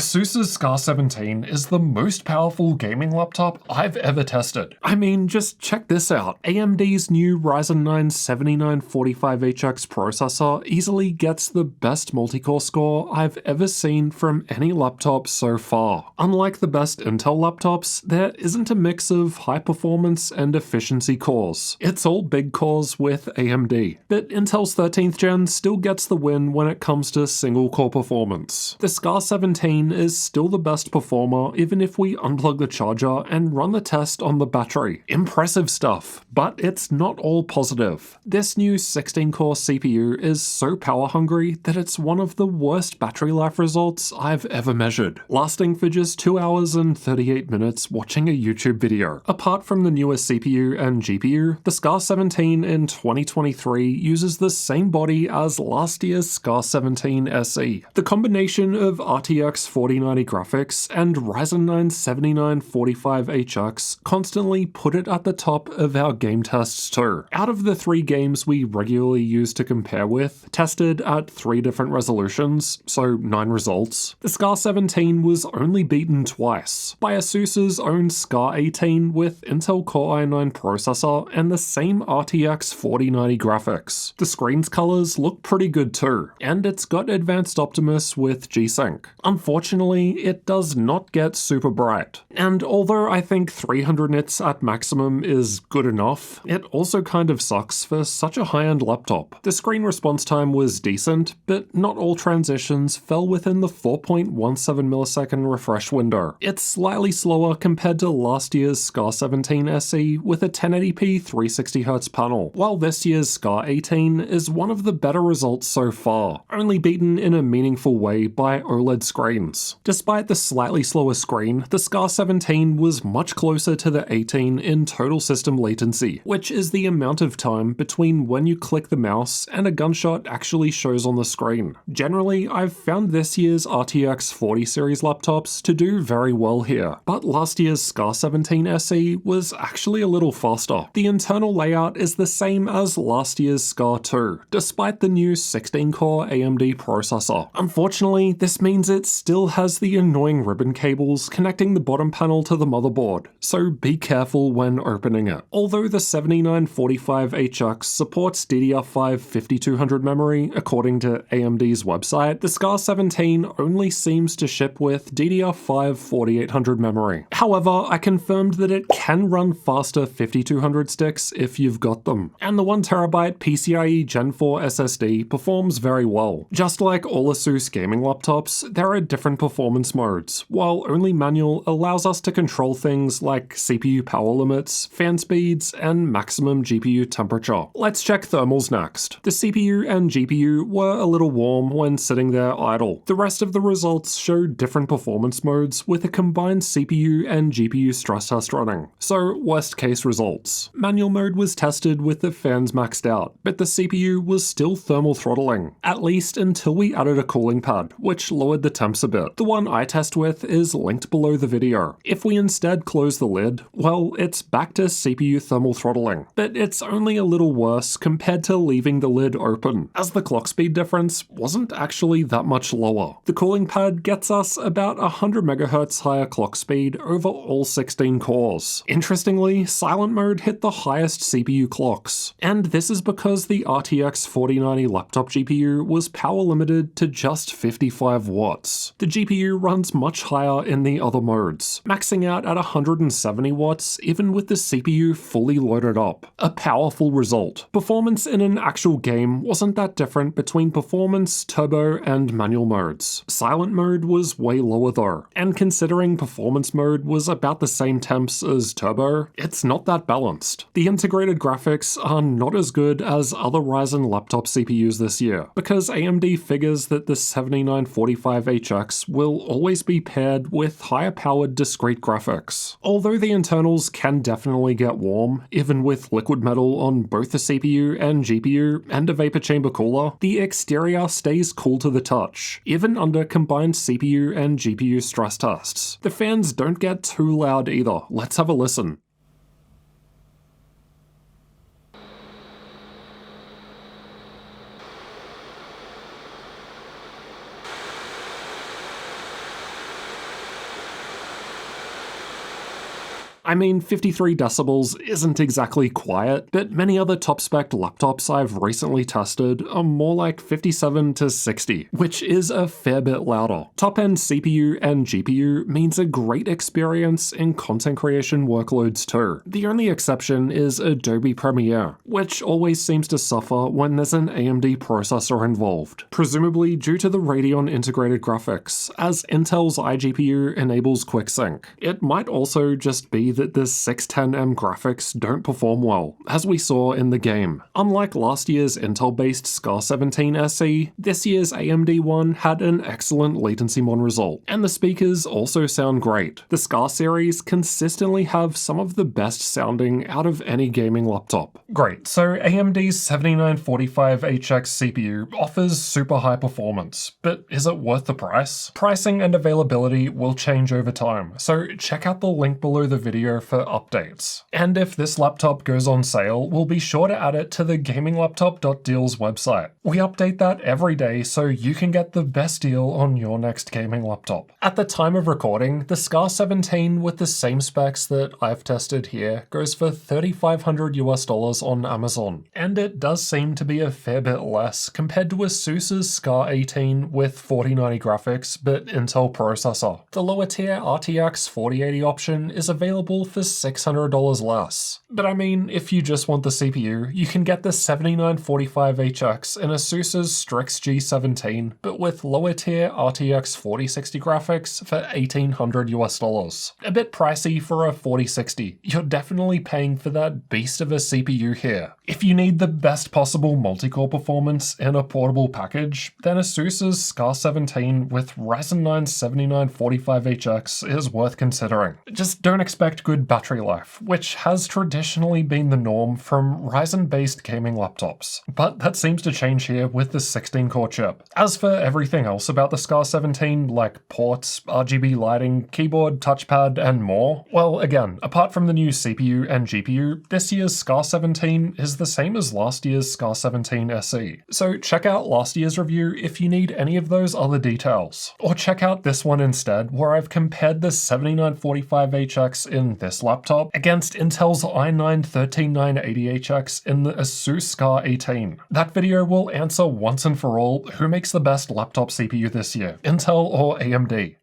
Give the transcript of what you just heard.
ASUS's Scar 17 is the most powerful gaming laptop I've ever tested. I mean, just check this out. AMD's new Ryzen 9 7945HX processor easily gets the best multi-core score I've ever seen from any laptop so far. Unlike the best Intel laptops, there isn't a mix of high performance and efficiency cores. It's all big cores with AMD. But Intel's 13th gen still gets the win when it comes to single core performance. The Scar 17 is still the best performer even if we unplug the charger and run the test on the battery. Impressive stuff, but it's not all positive. This new 16-core CPU is so power hungry that it's one of the worst battery life results I've ever measured, lasting for just 2 hours and 38 minutes watching a YouTube video. Apart from the newest CPU and GPU, the Scar 17 in 2023 uses the same body as last year's Scar 17 SE. The combination of RTX 4090 graphics and Ryzen 9 7945HX constantly put it at the top of our game tests too. Out of the 3 games we regularly use to compare with, tested at 3 different resolutions, so 9 results, the Scar 17 was only beaten twice, by ASUS's own Scar 18 with Intel Core i9 processor and the same RTX 4090 graphics. The screen's colors look pretty good too, and it's got advanced Optimus with G-Sync. Unfortunately, it does not get super bright. And although I think 300 nits at maximum is good enough, it also kind of sucks for such a high-end laptop. The screen response time was decent, but not all transitions fell within the 4.17 millisecond refresh window. It's slightly slower compared to last year's Scar 17 SE with a 1080p 360Hz panel, while this year's Scar 18 is one of the better results so far, only beaten in a meaningful way by OLED screens. Despite the slightly slower screen, the Scar 17 was much closer to the 18 in total system latency, which is the amount of time between when you click the mouse and a gunshot actually shows on the screen. Generally, I've found this year's RTX 40 series laptops to do very well here, but last year's Scar 17 SE was actually a little faster. The internal layout is the same as last year's Scar 2, despite the new 16-core AMD processor. Unfortunately, this means it still has the annoying ribbon cables connecting the bottom panel to the motherboard, so be careful when opening it. Although the 7945HX supports DDR5 5200 memory according to AMD's website, the Scar 17 only seems to ship with DDR5 4800 memory. However, I confirmed that it can run faster 5200 sticks if you've got them, and the 1TB PCIe Gen 4 SSD performs very well. Just like all ASUS gaming laptops, there are different performance modes, while only manual allows us to control things like CPU power limits, fan speeds, and maximum GPU temperature. Let's check thermals next. The CPU and GPU were a little warm when sitting there idle. The rest of the results show different performance modes with a combined CPU and GPU stress test running. So, worst case results. Manual mode was tested with the fans maxed out, but the CPU was still thermal throttling, at least until we added a cooling pad, which lowered the temps a bit. The one I test with is linked below the video. If we instead close the lid, well, it's back to CPU thermal throttling, but it's only a little worse compared to leaving the lid open, as the clock speed difference wasn't actually that much lower. The cooling pad gets us about 100 MHz higher clock speed over all 16 cores. Interestingly, silent mode hit the highest CPU clocks, and this is because the RTX 4090 laptop GPU was power limited to just 55 watts. The GPU runs much higher in the other modes, maxing out at 170 watts even with the CPU fully loaded up. A powerful result. Performance in an actual game wasn't that different between performance, turbo, and manual modes. Silent mode was way lower though, and considering performance mode was about the same temps as turbo, it's not that balanced. The integrated graphics are not as good as other Ryzen laptop CPUs this year, because AMD figures that the 7945HX will always be paired with higher powered discrete graphics. Although the internals can definitely get warm, even with liquid metal on both the CPU and GPU and a vapor chamber cooler, the exterior stays cool to the touch, even under combined CPU and GPU stress tests. The fans don't get too loud either. Let's have a listen. I mean, 53 decibels isn't exactly quiet, but many other top-spec laptops I've recently tested are more like 57 to 60, which is a fair bit louder. Top-end CPU and GPU means a great experience in content creation workloads too. The only exception is Adobe Premiere, which always seems to suffer when there's an AMD processor involved, presumably due to the Radeon integrated graphics, as Intel's iGPU enables quick sync. It might also just be that the 610M graphics don't perform well, as we saw in the game. Unlike last year's Intel-based Scar 17 SE, this year's AMD one had an excellent Latencymon result, and the speakers also sound great. The Scar series consistently have some of the best sounding out of any gaming laptop. Great, so AMD's 7945HX CPU offers super high performance, but is it worth the price? Pricing and availability will change over time, so check out the link below the video for updates. And if this laptop goes on sale, we'll be sure to add it to the gaminglaptop.deals website. We update that every day so you can get the best deal on your next gaming laptop. At the time of recording, the Scar 17 with the same specs that I've tested here goes for $3,500 US on Amazon, and it does seem to be a fair bit less compared to ASUS's Scar 18 with 4090 graphics but Intel processor. The lower tier RTX 4080 option is available for $600 less. But I mean, if you just want the CPU, you can get the 7945HX in ASUS's Strix G17, but with lower tier RTX 4060 graphics for $1,800 US. A bit pricey for a 4060. You're definitely paying for that beast of a CPU here. If you need the best possible multi-core performance in a portable package, then ASUS's Scar 17 with Ryzen 9 7945HX is worth considering. Just don't expect good battery life, which has traditionally been the norm from Ryzen-based gaming laptops. But that seems to change here with the 16-core chip. As for everything else about the Scar 17, like ports, RGB lighting, keyboard, touchpad, and more, well, again, apart from the new CPU and GPU, this year's Scar 17 is the same as last year's Scar 17 SE. So check out last year's review if you need any of those other details. Or check out this one instead, where I've compared the 7945HX in this laptop against Intel's i9-13980HX in the ASUS Scar 18. That video will answer once and for all who makes the best laptop CPU this year, Intel or AMD.